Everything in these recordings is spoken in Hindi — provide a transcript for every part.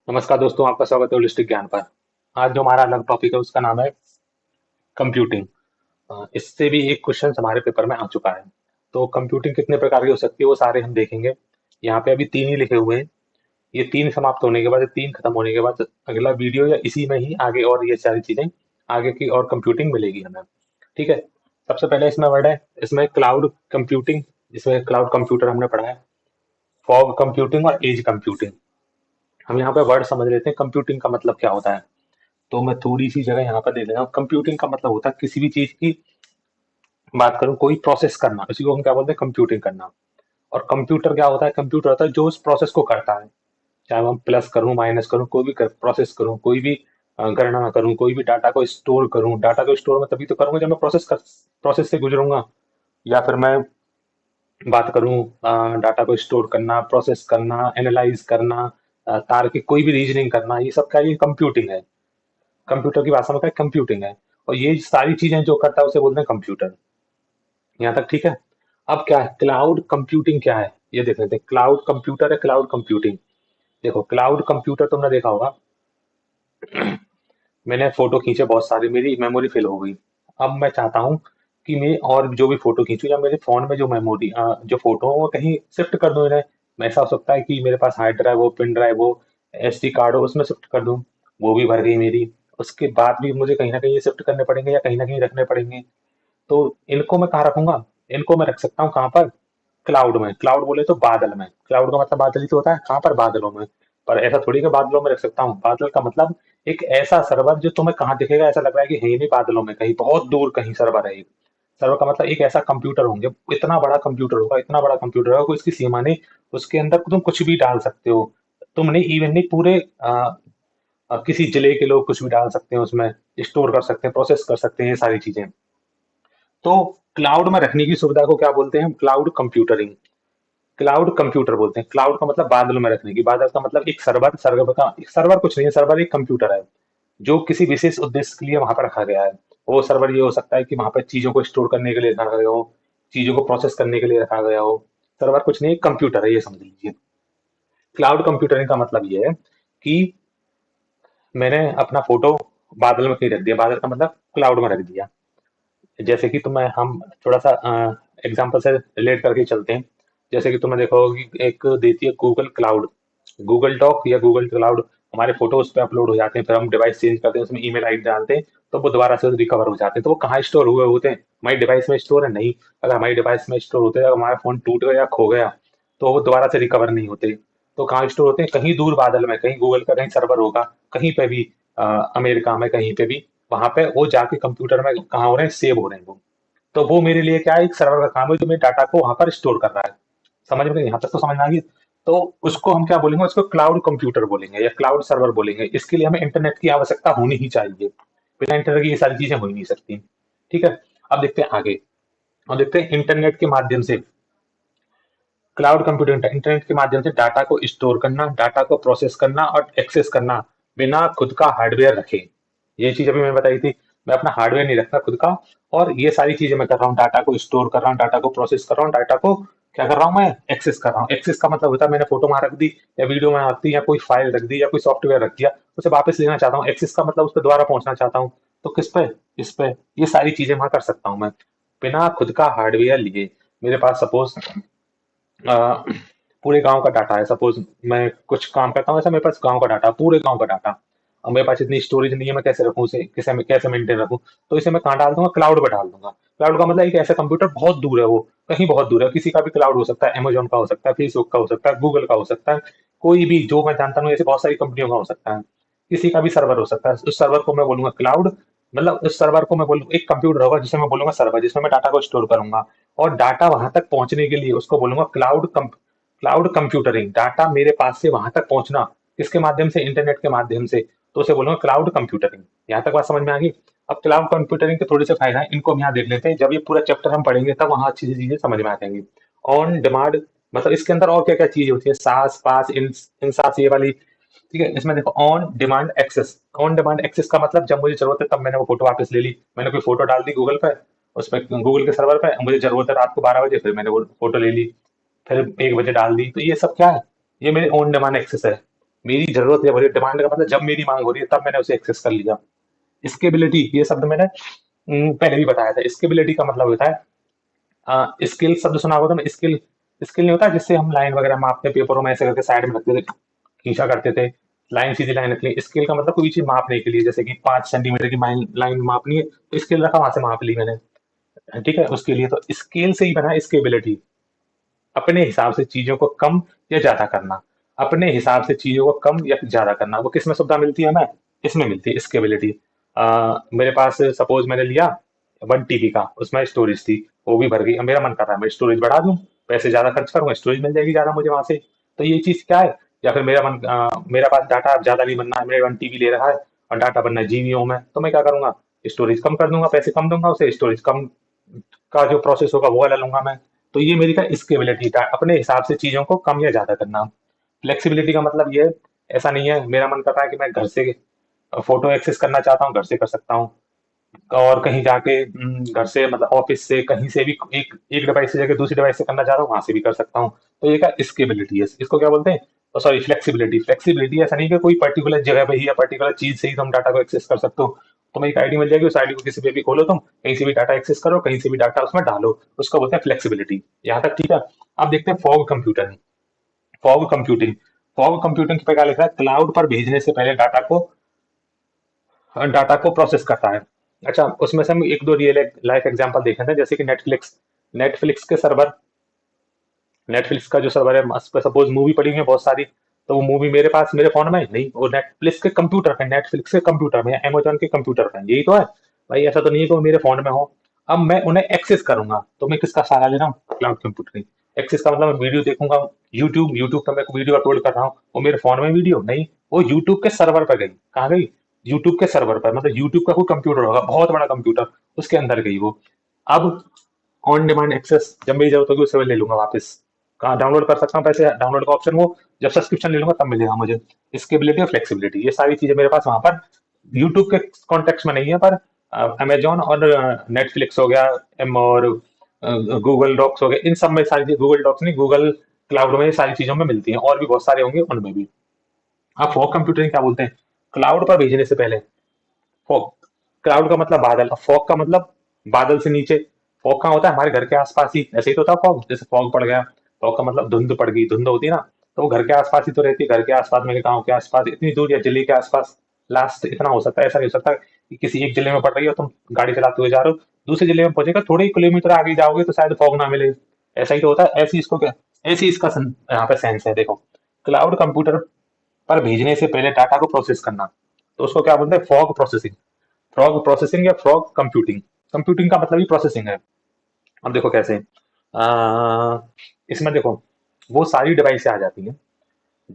नमस्कार दोस्तों, आपका स्वागत है होलिस्टिक ज्ञान पर। आज जो हमारा अलग टॉपिक है उसका नाम है कंप्यूटिंग। इससे भी एक क्वेश्चन हमारे पेपर में आ चुका है। तो कंप्यूटिंग कितने प्रकार की हो सकती है वो सारे हम देखेंगे। यहाँ पे अभी तीन ही लिखे हुए हैं। ये तीन समाप्त होने के बाद, ये तीन खत्म होने के बाद अगला वीडियो या इसी में ही आगे और ये सारी चीजें आगे की और कंप्यूटिंग मिलेगी हमें। ठीक है। सबसे पहले इसमें वर्ड है, इसमें क्लाउड कंप्यूटिंग, जिसमें क्लाउड कंप्यूटर हमने पढ़ा है, फॉग कंप्यूटिंग और एज कंप्यूटिंग। हम यहाँ पे वर्ड समझ लेते हैं कंप्यूटिंग का मतलब क्या होता है। तो मैं थोड़ी सी जगह यहाँ पर दे देता हूँ। कंप्यूटिंग का मतलब होता है किसी भी चीज की बात करूँ, कोई प्रोसेस करना, इसी को हम क्या बोलते हैं, कंप्यूटिंग करना। और कंप्यूटर क्या होता है, कंप्यूटर होता है जो उस प्रोसेस को करता है। चाहे मैं प्लस करूँ, माइनस करूँ, कोई भी प्रोसेस करूँ, कोई भी गणना करूँ, कोई भी डाटा को स्टोर करूँ। डाटा को स्टोर मैं तभी तो करूंगा जब मैं प्रोसेस से गुजरूंगा। या फिर मैं बात करूँ डाटा को स्टोर करना, प्रोसेस करना, एनालाइज करना, तार्किक कोई भी रीजनिंग करना, ये सब क्या, ये कंप्यूटिंग है। कंप्यूटर की भाषा में क्या है, कंप्यूटिंग है। और ये सारी चीजें जो करता है उसे बोलते हैं कंप्यूटर। यहाँ तक ठीक है। अब क्या है क्लाउड कंप्यूटिंग, क्या है ये देख लेते हैं। क्लाउड कंप्यूटर है, क्लाउड कंप्यूटिंग। देखो क्लाउड कंप्यूटर तुमने देखा होगा, मैंने फोटो खींचे बहुत सारी, मेरी मेमोरी फिल हो गई। अब मैं चाहता हूँ कि मैं और जो भी फोटो खींचूं या मेरे फोन में जो मेमोरी जो फोटो हो वो कहीं शिफ्ट कर दूं इन्हें। मैं, ऐसा हो सकता है कि मेरे पास हार्ड ड्राइव हो, पिन ड्राइव हो, एसडी कार्ड हो, उसमें शिफ्ट कर दूं। वो भी भर गई मेरी। उसके बाद भी मुझे कहीं ना कहीं शिफ्ट करने पड़ेंगे या कहीं ना कहीं रखने पड़ेंगे। तो इनको मैं कहाँ रखूंगा, इनको मैं रख सकता हूँ कहाँ पर, क्लाउड में। क्लाउड बोले तो बादल में। क्लाउड का मतलब बादल ही तो होता है, कहाँ पर, बादलों में। पर ऐसा थोड़ी कि बादलों में रख सकता हूँ। बादल का मतलब एक ऐसा सर्वर जो तुम्हें कहाँ दिखेगा, ऐसा लग रहा है कि है ही नहीं बादलों में, कहीं बहुत दूर कहीं सर्वर है। सर्वर का मतलब एक ऐसा कंप्यूटर होंगे, इतना बड़ा कंप्यूटर होगा, इतना बड़ा कंप्यूटर होगा, कोई इसकी सीमा नहीं। उसके अंदर तुम कुछ भी डाल सकते हो। तुम नहीं, इवन नहीं, पूरे किसी जिले के लोग कुछ भी डाल सकते हैं उसमें, स्टोर कर सकते हैं, प्रोसेस कर सकते हैं, ये सारी चीजें। तो क्लाउड में रखने की सुविधा को क्या बोलते हैं हम, क्लाउड कंप्यूटरिंग। क्लाउड कंप्यूटर बोलते हैं। क्लाउड का मतलब बादल में रखने की। बादल का मतलब एक सर्वर, सर्वर का एक सर्वर कुछ नहीं है, सर्वर एक कंप्यूटर है जो किसी विशेष उद्देश्य के लिए वहां पर रखा गया है। वो सर्वर ये हो सकता है कि वहां पर चीजों को स्टोर करने के लिए रखा गया हो, चीजों को प्रोसेस करने के लिए रखा गया हो। सर्वर कुछ नहीं, कंप्यूटर है, ये समझ लीजिए। क्लाउड कंप्यूटरिंग का मतलब ये है कि मैंने अपना फोटो बादल में कहीं रख दिया। बादल का मतलब क्लाउड में रख दिया। जैसे कि तुम्हें हम थोड़ा सा एग्जांपल से रिलेट करके चलते हैं। जैसे कि तुमने देखा होगा कि एक देती है गूगल क्लाउड, गूगल डॉक या गूगल क्लाउड। हमारे फोटो उस पर अपलोड हो जाते हैं, फिर हम डिवाइस चेंज करते हैं, उसमें ईमेल आईडी डालते हैं, तो वो दोबारा से रिकवर हो जाते हैं। तो वो कहाँ स्टोर हुए होते हैं, हमारी डिवाइस में स्टोर है नहीं। अगर हमारी डिवाइस में स्टोर होते हैं, अगर हमारा फोन टूट गया या खो गया, तो वो दोबारा से रिकवर नहीं होते। तो कहाँ स्टोर होते हैं, कहीं दूर बादल में, कहीं गूगल का कहीं सर्वर होगा, कहीं पे भी, अमेरिका में कहीं पे भी, वहां पे वो जाके कंप्यूटर में कहाँ हो रहे हैं, सेव हो रहे हैं वो। तो वो मेरे लिए क्या है, एक सर्वर का काम है जो मेरे डाटा को वहां पर स्टोर कर रहा है। समझ में, यहाँ तक तो समझ में आ गई। तो उसको हम क्या बोलेंगे, उसको क्लाउड कंप्यूटर बोलेंगे या क्लाउड सर्वर बोलेंगे। इसके लिए हमें इंटरनेट की आवश्यकता होनी ही चाहिए। बिना इंटरनेट की ये सारी चीजें हो ही नहीं सकती। ठीक है। अब देखते हैं आगे, और देखते हैं इंटरनेट के माध्यम से, क्लाउड कंप्यूटिंग इंटरनेट के माध्यम से डाटा को स्टोर करना, डाटा को प्रोसेस करना और एक्सेस करना बिना खुद का हार्डवेयर रखे। ये चीज अभी मैंने बताई थी। मैं अपना हार्डवेयर नहीं रखता खुद का, और ये सारी चीजें मैं कर रहा हूँ, डाटा को स्टोर कर रहा हूँ, डाटा को प्रोसेस कर रहा हूँ, डाटा को क्या कर रहा हूँ, मैं एक्सेस कर रहा हूँ। एक्सेस का मतलब होता है मैंने फोटो वहां रख दी, या वीडियो में रख दी, या कोई फाइल रख दी, या कोई सॉफ्टवेयर रख दिया, उसे वापस लेना चाहता हूँ। एक्सेस का मतलब उस पर दोबारा पहुंचना चाहता हूँ। तो किस पे, इस पे, ये सारी चीजें वहां कर सकता हूँ मैं बिना खुद का हार्डवेयर लिए। मेरे पास सपोज अ, पूरे गांव का डाटा है। सपोज मैं कुछ काम करता हूँ, ऐसा मेरे पास गांव का डाटा, पूरे गांव का डाटा। अब मेरे पास इतनी स्टोरेज नहीं है, मैं कैसे रखूँ उसे, कैसे मेंटेन रखूँ। तो इसे मैं कहाँ डाल दूंगा, क्लाउड पे डाल दूंगा। क्लाउड का मतलब एक ऐसा कंप्यूटर बहुत दूर है, वो कहीं बहुत दूर है, किसी का भी क्लाउड हो सकता है, अमेजोन का हो सकता है, फेसबुक का हो सकता है, गूगल का हो सकता है, कोई भी जो मैं जानता हूँ ऐसे बहुत सारी कंपनियों का हो सकता है। किसी का भी सर्वर हो सकता है, उस सर्वर को मैं बोलूंगा क्लाउड। मतलब उस सर्वर को मैं बोलूँ, एक कंप्यूटर होगा जिसे मैं बोलूंगा सर्वर, जिसमें मैं डाटा को स्टोर करूंगा। और डाटा वहां तक पहुंचने के लिए उसको बोलूंगा क्लाउड कंप्यूटरिंग। डाटा मेरे पास से वहां तक पहुंचना किसके माध्यम से, इंटरनेट के माध्यम से। तो उसे बोलूंगा क्लाउड कंप्यूटरिंग। यहाँ तक बात समझ में आ गई। अब क्लाउड कंप्यूटरिंग के थोड़े से फायदा है, इनको हम यहाँ देख लेते हैं। जब ये पूरा चैप्टर हम पढ़ेंगे तब वहां अच्छी सी चीजें समझ में आ जाएंगी। ऑन डिमांड, मतलब इसके अंदर और क्या क्या चीजें होती है, सास पास इन सास ये वाली। ठीक है। इसमें देखो on demand access. On demand access का मतलब जब मुझे जरूरत है तब मैंने वो फोटो वापस ले ली। मैंने कोई फोटो डाल दी गूगल पे, उसमें गूगल के सर्वर पे, मुझे जरूरत है रात को 12 बजे, फिर मैंने वो फोटो ले ली, फिर 1 बजे डाल दी। तो ये सब क्या है, ये मेरे ओन डिमांड एक्सेस है। मेरी जरूरत जब हो रही है, डिमांड का मतलब जब मेरी मांग हो रही है तब मैंने उसे एक्सेस कर लिया। स्केबिलिटी ये शब्द मैंने पहले भी बताया था। स्केबिलिटी का मतलब होता है स्किल शब्द सुना होगा तुमने। स्किल स्किल नहीं होता जिससे हम लाइन वगैरह मापते पेपरों में ऐसे करके साइड में रखते थे, खींचा करते थे, लाइन सीधी लाइन रखनी। स्केल का मतलब कोई चीज मापने के लिए, जैसे कि 5 सेंटीमीटर की लाइन मापनी है तो स्केल रखा, वहां से माप ली मैंने। ठीक है, उसके लिए तो स्केल से ही बना स्केबिलिटी। अपने हिसाब से चीजों को कम या ज्यादा करना, अपने हिसाब से चीजों को कम या ज्यादा करना, वो किस में सुविधा मिलती है हमें? इसमें मिलती है स्केबिलिटी। मेरे पास सपोज मैंने लिया 1 TB का, उसमें स्टोरेज थी, वो भी भर गई। अब मेरा मन कर रहा है मैं स्टोरेज बढ़ा दूं, पैसे ज्यादा खर्च करूंगा, स्टोरेज मिल जाएगी ज्यादा मुझे वहां से। तो ये चीज क्या है? या फिर मेरा पास डाटा अब ज्यादा नहीं बनना है, मेरे 1 TB ले रहा है और डाटा बनना है जीबीओ में, तो मैं क्या करूंगा? स्टोरेज कम कर दूंगा, पैसे कम दूंगा उसे, स्टोरेज कम का जो प्रोसेस होगा वो वाला लूंगा मैं। तो ये मेरी का स्केबिलिटी का, अपने हिसाब से चीजों को कम या ज्यादा करना। फ्लेक्सिबिलिटी का मतलब ये है, ऐसा नहीं है मेरा मन कर रहा है कि मैं घर से फोटो एक्सेस करना चाहता हूँ, घर से कर सकता हूँ। और कहीं जाके घर से मतलब ऑफिस से कहीं से भी एक एक डिवाइस से जाके दूसरी डिवाइस से करना चाह रहा हूँ, वहां से भी कर सकता हूँ। तो ये क्या स्केबिलिटी है, इसको क्या बोलते हैं? तो सॉरी, फ्लेक्सिबिलिटी। फ्लेक्सिबिलिटी ऐसा नहीं कि कोई पर्टिकुलर जगह पे ही या पर्टिकुलर चीज से ही तुम डाटा को एक्सेस कर सकते हो। तुम्हें एक आईडी मिल जाएगी, उस आईडी को किसी पे भी खोलो, तुम कहीं से भी डाटा एक्सेस करो, कहीं से भी डाटा उसमें डालो, उसको बोलते हैं फ्लेक्सिबिलिटी। यहाँ तक ठीक है। अब देखते हैं fog computing. Fog computing fog computing पे क्या लिखा है? क्लाउड पर भेजने से पहले डाटा को प्रोसेस करता है। अच्छा, उसमें से हम एक दो रियल लाइफ एग्जांपल देख लेते हैं, जैसे कि नेटफ्लिक्स। नेटफ्लिक्स के सर्वर नेटफ्लिक्स का जो सर्वर है, सपोज मूवी पड़ी हुई है बहुत सारी, तो वो मूवी मेरे पास मेरे फोन में नहीं, वो नेटफ्लिक्स के कंप्यूटर पे, नेटफ्लिक्स के कंप्यूटर में या अमेजोन के कंप्यूटर पे, यही तो है भाई। ऐसा तो नहीं है कि वो मेरे फोन में हो। अब मैं उन्हें एक्सेस करूंगा तो मैं किसका सहारा ले रहा हूँ? Cloud computing. एक्सेस का मतलब मैं वीडियो देखूंगा, यूट्यूब यूट्यूब पर मैं वीडियो अपलोड कर रहा हूँ, वो मेरे फोन में वीडियो नहीं, वो यूट्यूब के सर्वर पर गई। कहाँ गई? यूट्यूब के सर्वर पर, मतलब यूट्यूब का कोई कंप्यूटर होगा, बहुत बड़ा कंप्यूटर, उसके अंदर गई वो। अब ऑन डिमांड एक्सेस जब मेरी जरूरत होगी उससे मैं ले लूंगा वापस। कहाँ डाउनलोड कर सकता हूँ? पैसे डाउनलोड का ऑप्शन वो जब सब्सक्रिप्शन ले लूंगा तब मिलेगा मुझे। स्केबिलिटी और फ्लेक्सिबिलिटी, ये सारी चीजें मेरे पास वहां पर यूट्यूब के कॉन्टेक्स्ट में नहीं है, पर अमेजोन और नेटफ्लिक्स हो गया, और गूगल डॉक्स हो गए, इन सब में सारी चीज, गूगल डॉक्स नहीं, गूगल क्लाउड में ये सारी चीजों में मिलती हैं, और भी बहुत सारे होंगे उनमें भी। आप फॉग कंप्यूटिंग क्या बोलते हैं? क्लाउड पर भेजने से पहले। फॉग, क्लाउड का मतलब बादल, और फॉग का मतलब बादल से नीचे। फॉग कहाँ होता है? हमारे घर के आसपास ही, ऐसे ही तो होता है फॉग, जैसे फॉग पड़ गया, फॉग का मतलब धुंध पड़ गई, धुंध होती है ना, तो वो घर के आसपास ही तो रहती है, घर के आसपास, मेरे गाँव के आसपास, इतनी दूर या जिले के आसपास। लास्ट इतना हो सकता है, ऐसा नहीं हो सकता कि किसी एक जिले में पड़ रही हो, तुम गाड़ी चलाते हुए जा रहे हो, दूसरे जिले में पहुंचेगा, थोड़े ही किलोमीटर आगे जाओगे तो शायद फॉग ना मिले। ऐसा ही तो होता है, ऐसी इसको क्या, ऐसी इसका यहाँ पे सेंस है, देखो। क्लाउड कंप्यूटर पर भेजने से पहले डाटा को प्रोसेस करना, तो उसको क्या बोलते हैं? Fog processing. फ्रॉग प्रोसेसिंग या फ्रॉग कंप्यूटिंग। कंप्यूटिंग का मतलब ही प्रोसेसिंग है। अब देखो कैसे, इसमें देखो वो सारी डिवाइस आ जाती हैं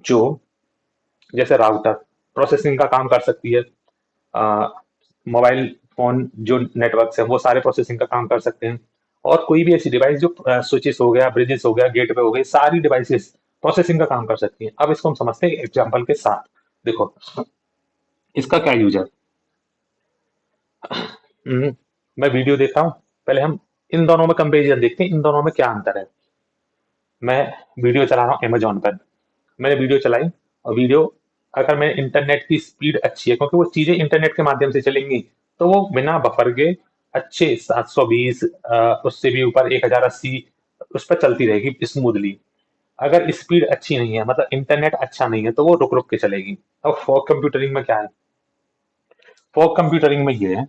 जो, जैसे राउटर प्रोसेसिंग का काम कर सकती है, मोबाइल फोन जो नेटवर्क है वो सारे प्रोसेसिंग का काम कर सकते हैं, और कोई भी ऐसी डिवाइस जो स्विचेस हो गया, ब्रिजेस हो गया, गेटवे हो गए, सारी डिवाइसेस प्रोसेसिंग का काम कर सकती हैं। अब इसको हम समझते हैं एग्जाम्पल के साथ। देखो इसका क्या यूज है। मैं वीडियो देख रहा हूँ, पहले हम इन दोनों में कंपेरिजन देखते हैं, इन दोनों में क्या अंतर है। मैं वीडियो चला रहा हूँ अमेजोन पर, मैंने वीडियो चलाई, और वीडियो, अगर मैं इंटरनेट की स्पीड अच्छी है, क्योंकि वो चीजें इंटरनेट के माध्यम से चलेंगी, तो वो बिना बफर के अच्छे 720, उससे भी ऊपर 1080 उस पर चलती रहेगी स्मूथली। अगर स्पीड अच्छी नहीं है, मतलब इंटरनेट अच्छा नहीं है, तो वो रुक रुक के चलेगी। अब फॉग कंप्यूटरिंग में क्या है? फॉग कंप्यूटरिंग में ये है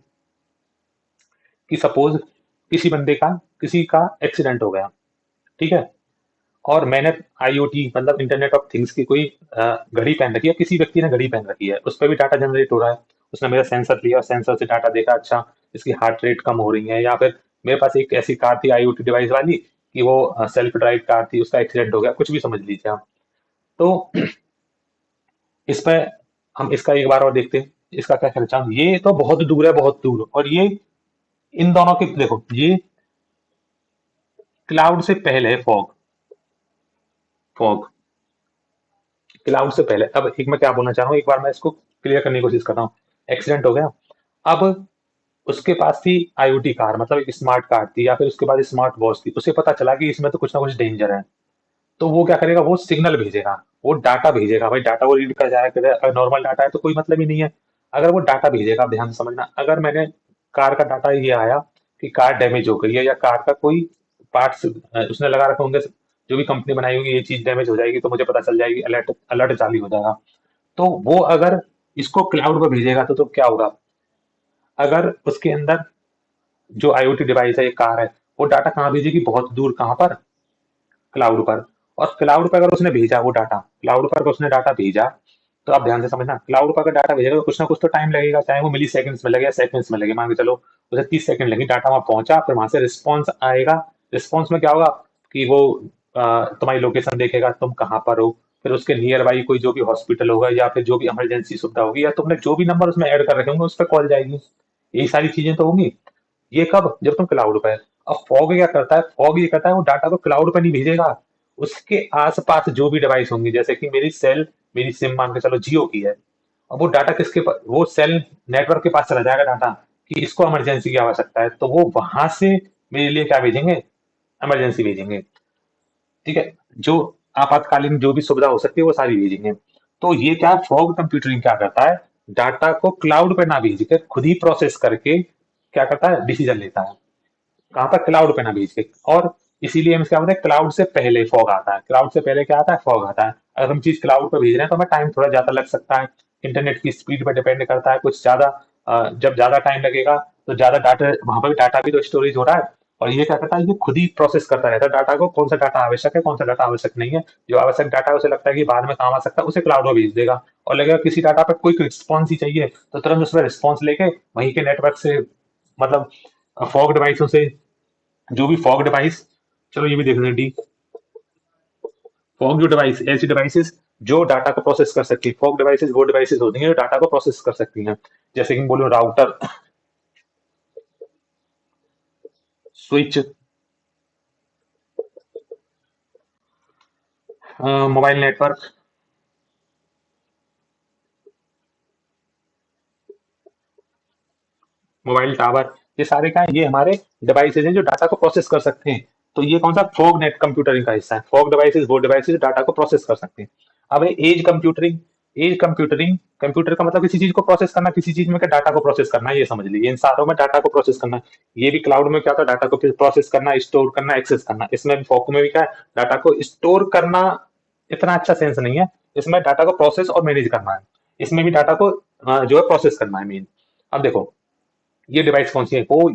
कि सपोज किसी बंदे का, किसी का एक्सीडेंट हो गया, ठीक है, और मैंने आईओटी मतलब इंटरनेट ऑफ थिंग्स की कोई घड़ी पहन रखी है, किसी व्यक्ति ने घड़ी पहन रखी है, उस पर भी डाटा जनरेट हो रहा है। उसने मेरा सेंसर लिया, सेंसर से डाटा देखा, अच्छा इसकी हार्ट रेट कम हो रही है, या फिर मेरे पास एक ऐसी कार थी आईओटी डिवाइस वाली कि वो सेल्फ ड्राइव कार थी, उसका एक्सीडेंट हो गया, कुछ भी समझ लीजिए आप। तो इस पे हम इसका एक बार और देखते हैं, इसका क्या खर्चा। ये तो बहुत दूर है, बहुत दूर, और ये इन दोनों के देखो, ये क्लाउड से पहले है फॉग। फॉग क्लाउड से पहले। अब एक मैं क्या बोलना चाह रहा हूँ, एक बार मैं इसको क्लियर करने की कोशिश कर रहा हूँ। एक्सीडेंट हो गया, अब उसके पास थी आईओटी कार, मतलब एक स्मार्ट कार थी, या फिर उसके बाद स्मार्ट वॉच थी, उसे पता चला कि इसमें तो कुछ ना कुछ डेंजर है। तो वो क्या करेगा, वो सिग्नल भेजेगा, वो डाटा भेजेगा। भाई डाटा वो रीड कर जाएगा, अगर नॉर्मल डाटा है तो कोई मतलब ही नहीं है। अगर वो डाटा भेजेगा, आप ध्यान से समझना, अगर मैंने कार का डाटा ये आया कि कार डैमेज हो गई है, या कार का कोई पार्ट्स उसने लगा रखे होंगे, जो भी कंपनी बनाई होगी, ये चीज डैमेज हो जाएगी तो मुझे पता चल जाएगी, अलर्ट अलर्ट जारी हो जाएगा। तो वो अगर इसको क्लाउड पर भेजेगा तो क्या होगा, अगर उसके अंदर जो आईओटी डिवाइस है, ये कार है, वो डाटा कहाँ भेजेगी, बहुत दूर, कहाँ पर, क्लाउड पर। और क्लाउड पर अगर उसने भेजा वो डाटा, क्लाउड पर अगर उसने डाटा भेजा, तो आप ध्यान से समझना, क्लाउड पर अगर डाटा भेजेगा तो कुछ ना कुछ तो टाइम लगेगा, चाहे वो मिली सेकंड्स में लगे या सेकंड्स में लगे। मान के चलो उसे 30 सेकंड लगे, डाटा वहां पहुंचा, फिर वहां से रिस्पॉन्स आएगा। रिस्पॉन्स में क्या होगा कि वो तुम्हारी लोकेशन देखेगा, तुम कहाँ पर हो, फिर उसके नियर बाई कोई जो भी हॉस्पिटल होगा, या फिर जो भी इमरजेंसी सुविधा होगी, या तुमने जो भी नंबर उसमें ऐड कर रखे होंगे उस पर कॉल जाएगी। यही सारी चीजें तो होंगी। ये कब, जब तुम क्लाउड पे है। अब फॉग क्या करता है, फॉग ये करता है वो डाटा को क्लाउड पे नहीं भेजेगा, उसके आसपास जो भी डिवाइस होंगी, जैसे कि मेरी सेल, मेरी सिम मान के चलो जियो की है, अब वो डाटा किसके पास, वो सेल नेटवर्क के पास चला जाएगा डाटा, कि इसको इमरजेंसी की आवश्यकता है, तो वो वहां से मेरे लिए क्या भेजेंगे, इमरजेंसी भेजेंगे। ठीक है, जो आपातकालीन जो भी सुविधा हो सकती है वो सारी भेजेंगे। तो ये क्या, फॉग कंप्यूटिंग क्या करता है, डाटा को क्लाउड पे ना भेज के खुद ही प्रोसेस करके क्या करता है, डिसीजन लेता है, कहाँ पर, क्लाउड पे ना भेज के। और इसीलिए हम क्या बोलते हैं, क्लाउड से पहले फॉग आता है, क्लाउड से पहले क्या आता है, फॉग आता है। अगर हम चीज क्लाउड पे भेज रहे हैं तो हमें टाइम थोड़ा ज्यादा लग सकता है, इंटरनेट की स्पीड पर डिपेंड करता है कुछ ज्यादा। जब ज्यादा टाइम लगेगा तो ज्यादा डाटा, वहां पर डाटा भी तो स्टोरेज हो रहा है। और ये क्या करता है, ये खुद ही प्रोसेस करता रहता है डाटा को, कौन सा डाटा आवश्यक है, कौन सा डाटा आवश्यक नहीं है। जो आवश्यक डाटा है उसे लगता है कि बाद में काम आ सकता है, उसे क्लाउड में भेज देगा। और लगेगा किसी डाटा पर कोई रिस्पॉन्स ही चाहिए, तो तुरंत उसमें रिस्पॉन्स लेके वहीं के नेटवर्क से, मतलब फॉग डिवाइसों से, जो भी फॉग डिवाइस, चलो ये भी देख लें डी, फॉग जो डिवाइस, ऐसी डिवाइसेस जो डाटा को प्रोसेस कर सकती है, फॉग डिवाइसेस वो डिवाइसेस होती हैं जो डाटा को प्रोसेस कर सकती हैं। जैसे कि बोलो router, switch, mobile network, mobile tower, ये सारे क्या है, ये हमारे डिवाइसेज हैं जो डाटा को प्रोसेस कर सकते हैं। तो ये कौन सा, फॉग नेट कंप्यूटरिंग का हिस्सा है। फॉग डिवाइसेज वो डिवाइसेज डाटा को प्रोसेस कर सकते हैं। अब edge computing, edge computing, computer का मतलब किसी चीज को प्रोसेस करना, किसी चीज में क्या डाटा को प्रोसेस करना, ये समझ लीजिए, इन सारों में डाटा को प्रोसेस करना। ये भी क्लाउड में क्या था, डाटा को प्रोसेस करना, स्टोर करना, एक्सेस करना। इसमें फॉग में भी क्या है, डाटा को स्टोर करना इतना अच्छा सेंस नहीं है, इसमें डाटा को प्रोसेस और मैनेज करना है। इसमें भी डाटा को जो है प्रोसेस करना है मेन। अब देखो, ये डिवाइस कौन सी है, वो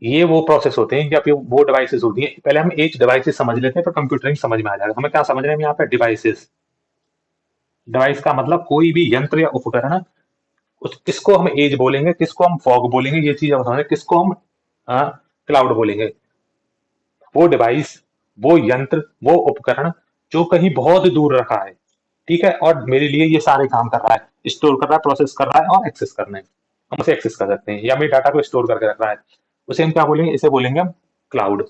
ये वो प्रोसेस होते हैं या फिर वो डिवाइसेस होती हैं। पहले हम एज डिवाइसेस समझ लेते हैं, फिर कंप्यूटरिंग समझ में आ जाएगा। हमें क्या समझ रहे हैं यहाँ पे, डिवाइसेस। डिवाइस का मतलब कोई भी यंत्र या उपकरण, उस किसको हम एज बोलेंगे, किसको हम फॉग बोलेंगे, ये चीज हम समझ, किसको हम क्लाउड बोलेंगे। वो डिवाइस, वो यंत्र, वो उपकरण जो कहीं बहुत दूर रखा है, ठीक है, और मेरे लिए ये सारे काम कर रहा है, स्टोर कर रहा है, प्रोसेस कर रहा है और एक्सेस करना है। हम उसे एक्सेस कर सकते हैं, या मेरे डाटा को स्टोर करके रख रहा है, उसे हम क्या बोलेंगे, इसे बोलेंगे हम क्लाउड।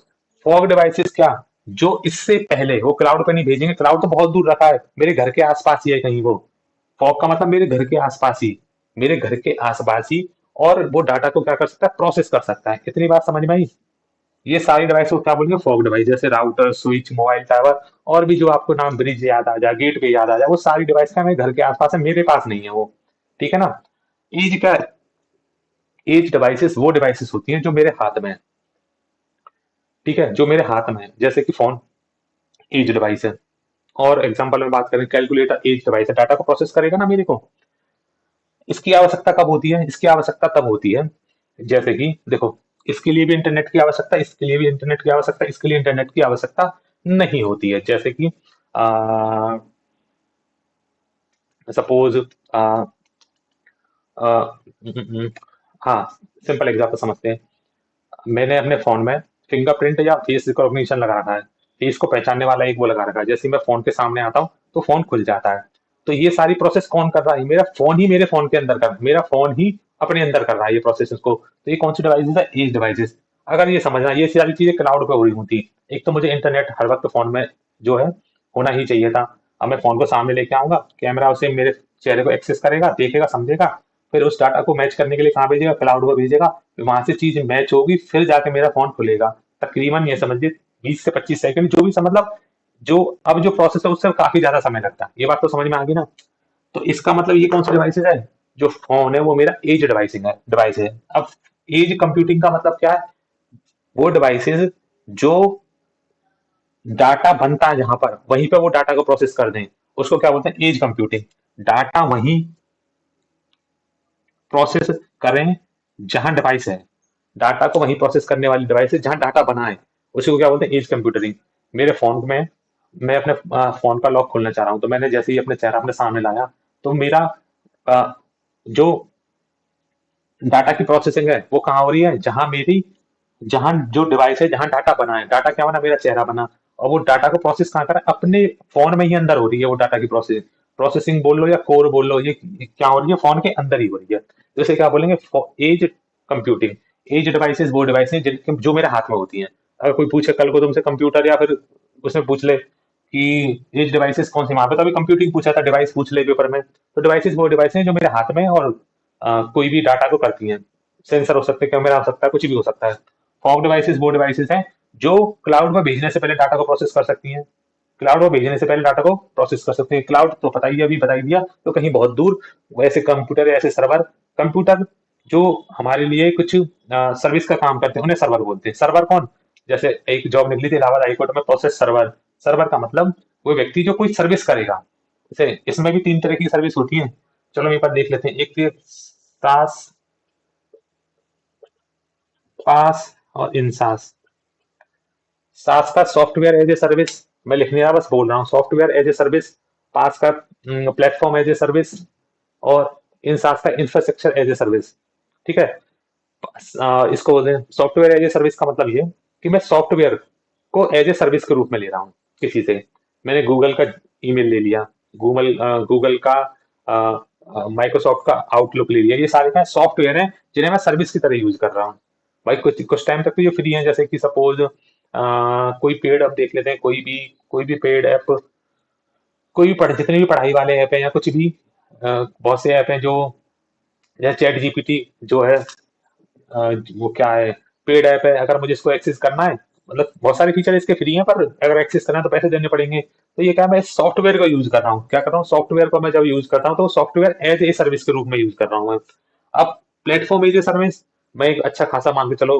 फॉग डिवाइसेस क्या, जो इससे पहले, वो क्लाउड पे नहीं भेजेंगे, क्लाउड तो बहुत दूर रखा है, मेरे घर के आसपास ही है कहीं वो। फॉग का मतलब मेरे घर के आसपास ही, मेरे घर के आसपास ही। और वो डाटा को क्या कर सकता है, प्रोसेस कर सकता है। इतनी बात समझ में आई। ये सारी डिवाइस को क्या बोलेंगे, फॉग डिवाइस। जैसे राउटर, स्विच, मोबाइल टावर, और भी जो आपको नाम, ब्रिज याद आ जाए, गेट पे याद आ जाए, वो सारी डिवाइस का मेरे घर के आसपास है, मेरे पास नहीं है वो। ठीक है ना। एज का, एज डिवाइसेस वो डिवाइसेस होती हैं जो मेरे हाथ में है। ठीक है, जो मेरे हाथ में है, जैसे कि फोन एज डिवाइस है। और एग्जांपल में बात करें, कैलकुलेटर एज डिवाइस है, डाटा को प्रोसेस करेगा ना मेरे को। इसकी आवश्यकता कब होती है, इसकी आवश्यकता तब होती है, जैसे कि देखो, इसके लिए भी इंटरनेट की आवश्यकता, इसके लिए भी इंटरनेट की आवश्यकता, इसके लिए इंटरनेट की आवश्यकता नहीं होती है। जैसे कि सपोज हाँ, सिंपल एग्जाम्पल समझते हैं। मैंने अपने फोन में फिंगरप्रिंट या फेस रिकॉग्निशन लगा रखा है, फेस को पहचानने वाला एक वो लगा रखा है। जैसे ही मैं फोन के सामने आता हूँ तो फोन खुल जाता है। तो ये सारी प्रोसेस कौन कर रहा है, मेरा फोन ही मेरे फोन के अंदर कर, मेरा फोन ही अपने अंदर कर रहा है ये प्रोसेस को। तो ये कौन सी डिवाइसेस है, एज डिवाइसेस। अगर ये समझना, ये सारी चीजें क्लाउड पे हो रही होती। एक तो मुझे इंटरनेट हर वक्त फोन में जो है होना ही चाहिए था। अब मैं फोन को सामने लेके आऊंगा, कैमरा उसे मेरे चेहरे को एक्सेस करेगा, देखेगा, समझेगा, फिर उस डाटा को मैच करने के लिए कहाँ भेजेगा, क्लाउड पर भेजेगा। फिर वहां से चीज मैच होगी, फिर जाके मेरा फोन खुलेगा। तकरीबन ये समझिए 20 से 25 सेकंड, जो भी मतलब जो अब जो प्रोसेस है उससे काफी ज्यादा समय लगता है। ये बात तो समझ में आ गई ना। तो इसका मतलब ये कौन सा डिवाइसेस है? जो फोन है वो मेरा एज डिवाइस है। अब एज कंप्यूटिंग का मतलब क्या है? वो डिवाइसेस जो डाटा बनता है जहां पर, वहीं पे वो डाटा को प्रोसेस कर दें, उसको क्या बोलते हैं? Edge computing. डाटा वहीं प्रोसेस करें जहां डिवाइस है, डाटा को वहीं प्रोसेस करने वाली डिवाइस है जहां डाटा बना है, उसी को क्या बोलते हैं? Edge computing. मेरे फोन में मैं अपने फोन का लॉक खोलना चाह रहा हूं, तो मैंने जैसे ही अपने चेहरा अपने सामने लाया, तो मेरा अ, जो डाटा की प्रोसेसिंग है वो कहाँ हो रही है? जहां जो डिवाइस है, जहां डाटा बना है। डाटा क्या बना? मेरा चेहरा बना। और वो डाटा को प्रोसेस कहाँ कर रहा है? अपने फोन में ही अंदर हो रही है वो डाटा की प्रोसेसिंग बोल लो या कोर बोल लो, ये क्या हो रही है? फोन के अंदर ही हो रही है। तो इसे क्या बोलेंगे? Edge computing. एज डिवाइसेस वो डिवाइस है जो मेरे हाथ में होती हैं। अगर कोई पूछे कल को तुमसे कंप्यूटर, या फिर उसमें पूछ ले कि एज डिवाइसेस कौन सी, वहां पे तो अभी कंप्यूटिंग पूछा था, डिवाइस पूछ ले पेपर में, तो डिवाइसेस वो डिवाइस है जो मेरे हाथ में है, और कोई भी डाटा को करती हैं। सेंसर हो सकते हैं, कैमरा हो सकता है, कुछ भी हो सकता है। फॉग डिवाइसेस वो डिवाइसेस हैं जो क्लाउड में भेजने से पहले डाटा को प्रोसेस कर सकती हैं। क्लाउड में भेजने से पहले डाटा को प्रोसेस कर सकते हैं। क्लाउड तो पता ही है, अभी बता ही दिया, तो कहीं बहुत दूर। वैसे कंप्यूटर, ऐसे सर्वर, कंप्यूटर जो हमारे लिए कुछ सर्विस का काम करते हैं उन्हें सर्वर बोलते हैं। सर्वर कौन? जैसे एक जॉब निकली थी इलाहाबाद हाईकोर्ट में, प्रोसेस सर्वर। सर्वर का मतलब वो व्यक्ति जो कोई सर्विस करेगा। जैसे इसमें भी तीन तरह की सर्विस होती है। चलो हम एक बार देख लेते हैं। एक सास, पास और इंसास। सास का सॉफ्टवेयर एज ए सर्विस, मैं लिख नहीं रहा, बस बोल रहा हूँ। Software as a service. PaaS का प्लेटफॉर्म एज ए सर्विस। और इंसास का इंफ्रास्ट्रक्चर एज ए सर्विस। ठीक है। इसको बोलते हैं सॉफ्टवेयर एज ए सर्विस। का मतलब ये कि मैं सॉफ्टवेयर को एज ए सर्विस के रूप में ले रहा हूँ किसी से। मैंने गूगल का ईमेल ले लिया, गूगल का माइक्रोसॉफ्ट का आउटलुक ले लिया। ये सारे क्या सॉफ्टवेयर हैं जिन्हें मैं सर्विस की तरह यूज कर रहा हूँ। भाई कुछ कुछ टाइम तक तो ये फ्री है। जैसे कि सपोज कोई पेड ऐप देख लेते हैं, कोई भी पेड ऐप, कोई भी जितने भी पढ़ाई वाले ऐप हैं या कुछ भी, बहुत से ऐप हैं जो, जैसे चैट जीपीटी जो है, वो क्या है? पेड ऐप है। अगर मुझे इसको एक्सेस करना है, मतलब बहुत सारे फीचर इसके फ्री हैं, पर अगर एक्सेस करना है तो पैसे देने पड़ेंगे। तो ये क्या, मैं सॉफ्टवेयर का यूज कर रहा हूँ। क्या कर रहा हूँ? सॉफ्टवेयर को मैं जब यूज करता हूँ तो सॉफ्टवेयर एज ए सर्विस के रूप में यूज कर रहा हूँ मैं। अब प्लेटफॉर्म एज ए सर्विस, मैं एक अच्छा खासा मान के चलो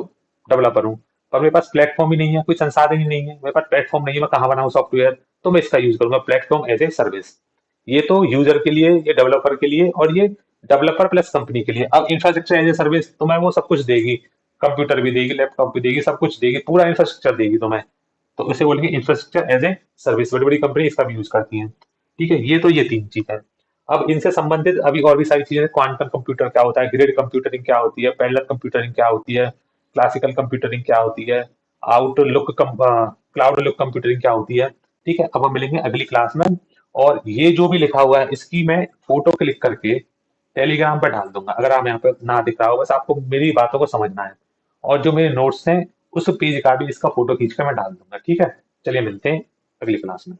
डेवलपर हूँ, पर मेरे पास प्लेटफॉर्म ही नहीं है, कोई संसाधन ही नहीं है, मेरे पास प्लेटफॉर्म नहीं है, मैं कहाँ बनाऊँ सॉफ्टवेयर? तो मैं इसका यूज करूंगा, प्लेटफॉर्म एज ए सर्विस। ये तो यूजर के लिए, ये डेवलपर के लिए, और ये डेवलपर प्लस कंपनी के लिए। अब इंफ्रास्ट्रक्चर एज ए सर्विस तो मैं वो सब कुछ देगी, कंप्यूटर भी देगी, लैपटॉप भी देगी, सब कुछ देगी, पूरा इंफ्रास्ट्रक्चर देगी तो मैं, तो इसे बोलेंगे इंफ्रास्ट्रक्चर एज ए सर्विस। बड़ी बड़ी कंपनी इसका भी यूज करती हैं। ठीक है, ये तो ये तीन चीज है। अब इनसे संबंधित अभी और भी सारी चीजें, क्वांटम कंप्यूटर क्या होता है, ग्रिड कंप्यूटरिंग क्या होती है, पैरेलल कंप्यूटरिंग क्या होती है, क्लासिकल कंप्यूटरिंग क्या होती है, आउटलुक क्लाउड लुक कंप्यूटरिंग क्या होती है। ठीक है, अब हम मिलेंगे अगली क्लास में। और ये जो भी लिखा हुआ है इसकी मैं फोटो क्लिक करके टेलीग्राम पर डाल दूंगा। अगर आप यहाँ पे ना दिख रहा हो, बस आपको मेरी बातों को समझना है। और जो मेरे नोट्स हैं उस पेज का भी इसका फोटो खींच कर मैं डाल दूंगा। ठीक है, चलिए मिलते हैं अगली क्लास में।